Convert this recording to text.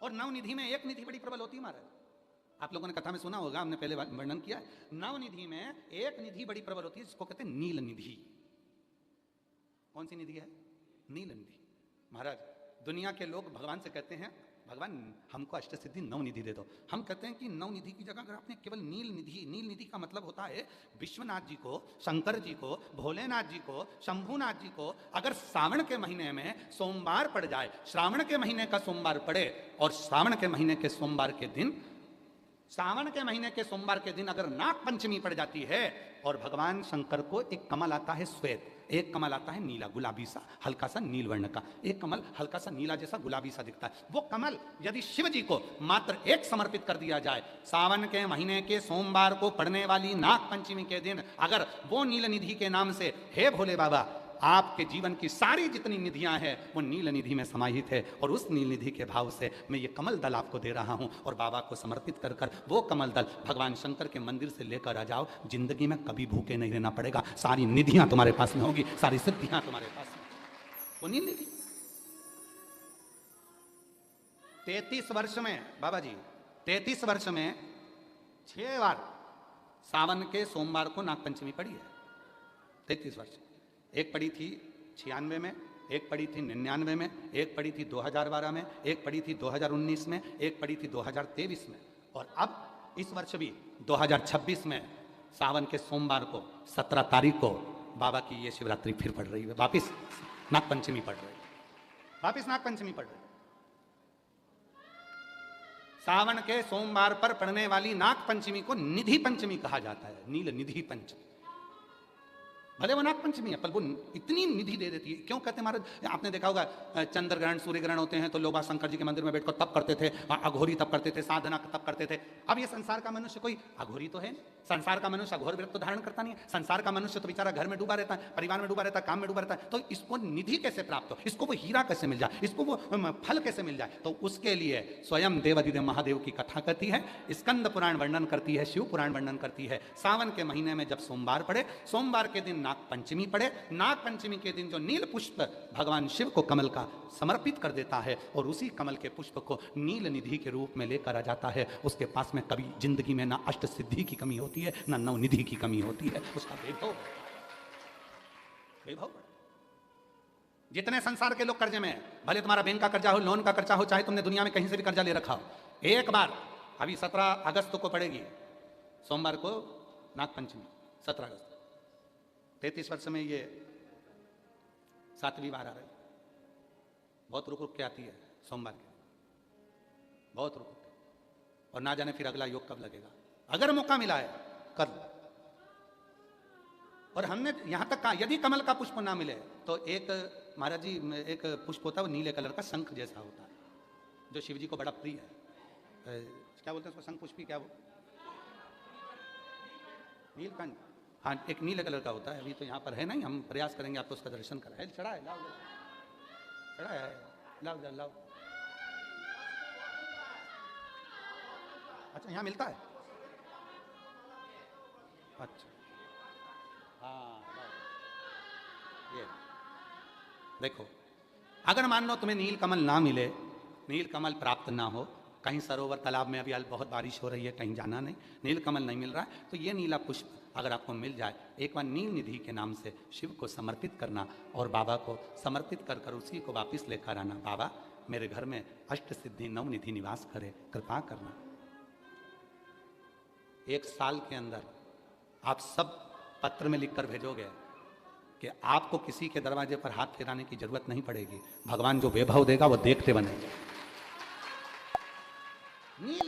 और नवनिधि में एक निधि बड़ी प्रबल होती है महाराज। आप लोगों ने कथा में सुना होगा, हमने पहले वर्णन किया। नवनिधि में एक निधि बड़ी प्रबल होती है जिसको कहते हैं नील निधि। कौन सी निधि है? नील निधि। महाराज दुनिया के लोग भगवान से कहते हैं भगवान हमको अष्ट सिद्धि नवनिधि दे दो। हम कहते हैं कि नवनिधि की जगह अगर आपने केवल नील निधि का मतलब होता है विश्वनाथ जी को, शंकर जी को, भोलेनाथ जी को, शंभुनाथ जी को अगर सावन के महीने में सोमवार पड़ जाए, श्रावण के महीने का सोमवार पड़े और सावन के महीने के सोमवार के दिन, सावन के महीने के सोमवार के दिन अगर नाग पंचमी पड़ जाती है और भगवान शंकर को एक कमल आता है श्वेत, एक कमल आता है नीला गुलाबी सा, हल्का सा नील वर्ण का, एक कमल हल्का सा नीला जैसा गुलाबी सा दिखता है, वो कमल यदि शिव जी को मात्र एक समर्पित कर दिया जाए, सावन के महीने के सोमवार को पड़ने वाली नाग पंचमी के दिन अगर वो नील निधि के नाम से, हे भोले बाबा आपके जीवन की सारी जितनी निधियां हैं वो नील निधि में समाहित है, और उस नील निधि के भाव से मैं ये कमल दल आपको दे रहा हूं और बाबा को समर्पित कर कर वो कमल दल भगवान शंकर के मंदिर से लेकर आ जाओ, जिंदगी में कभी भूखे नहीं रहना पड़ेगा, सारी निधियां तुम्हारे पास में होगी, सारी सिद्धियां तुम्हारे पास में। वो नील निधि 33 वर्ष में बाबा जी 33 वर्ष में 6 बार सावन के सोमवार को नागपंचमी पड़ी है। 33 वर्ष, एक पड़ी थी 96 में, एक पड़ी थी 99 में, एक पड़ी थी 2012 में, एक पड़ी थी 2019 में, एक पड़ी थी 2023 में, और अब इस वर्ष भी 2026 में सावन के सोमवार को 17 तारीख को बाबा की ये शिवरात्रि फिर पड़ रही है, वापिस नागपंचमी पड़ रही है, वापिस नागपंचमी पड़ रही है। सावन के सोमवार पर पड़ने वाली नाग पंचमी को निधि पंचमी कहा जाता है, नील निधि पंचमी। भले वो नाग पंचमी है पर वो इतनी निधि दे देती है। क्यों कहते हैं महाराज? आपने देखा होगा चंद्र ग्रहण सूर्य ग्रहण होते हैं तो लोग शंकर जी के मंदिर में बैठकर तप करते थे, अघोरी तप करते थे, साधना तप करते थे। अब ये संसार का मनुष्य कोई अघोरी तो है नहीं, संसार का मनुष्य अघोर व्रत तो धारण करता नहीं है, संसार का मनुष्य तो बेचारा घर में डूबा रहता है, परिवार में डूबा रहता है, काम में डूबा रहता है, तो इसको निधि कैसे प्राप्त हो, इसको वो हीरा कैसे मिल जाए, इसको वो फल कैसे मिल जाए? तो उसके लिए स्वयं देवाधिदेव महादेव की कथा करती है, स्कंद पुराण वर्णन करती है, शिव पुराण वर्णन करती है। सावन के महीने में जब सोमवार पड़े, सोमवार के दिन नाग पंचमी पड़े, नाग पंचमी के दिन जो नील पुष्प भगवान शिव को कमल का समर्पित कर देता है और उसी कमल के पुष्प को नील निधि के रूप में लेकर आ जाता है, उसके पास में कभी जिंदगी में ना अष्ट सिद्धि की कमी होती है ना नवनिधि की कमी होती है। उसका वैभव। जितने संसार के लोग कर्जे में हैं, भले तुम्हारा बैंक का कर्जा हो, लोन का कर्जा हो, चाहे तुमने दुनिया में कहीं से भी कर्जा ले रखा हो, एक बार अभी 17 अगस्त को पड़ेगी, सोमवार को नाग पंचमी 17 अगस्त, 33 वर्ष में ये 7वीं बार आ रही, बहुत रुक रुक के आती है सोमवार के, बहुत रुक रुक के, और ना जाने फिर अगला योग कब लगेगा। अगर मौका मिला है कर लो। और हमने यहां तक कहा यदि कमल का पुष्प ना मिले तो एक महाराज जी एक पुष्प होता है वो नीले कलर का शंख जैसा होता है जो शिव जी को बड़ा प्रिय है, क्या बोलते हैं उसको, शंख पुष्पी, क्या वो नीलकंठ, हाँ एक नीले कलर का होता है। अभी तो यहाँ पर है नहीं, हम प्रयास करेंगे आपको उसका दर्शन कराए। चढ़ा है, लाओ चढ़ा है, लाओ लाओ। अच्छा यहाँ मिलता है, अच्छा हाँ ये देखो, अगर मान लो तुम्हें नील कमल ना मिले, नील कमल प्राप्त ना हो, कहीं सरोवर तालाब में अभी बहुत बारिश हो रही है, कहीं जाना नहीं, नील कमल नहीं मिल रहा है, तो ये नीला पुष्प अगर आपको मिल जाए, एक बार नील निधि के नाम से शिव को समर्पित करना और बाबा को समर्पित कर कर उसी को वापस लेकर आना। बाबा मेरे घर में अष्ट सिद्धि नवनिधि निवास करे, कृपा करना। 1 साल के अंदर आप सब पत्र में लिखकर भेजोगे कि आपको किसी के दरवाजे पर हाथ फेराने की जरूरत नहीं पड़ेगी, भगवान जो वैभव देगा वो देखते बनेंगे। नील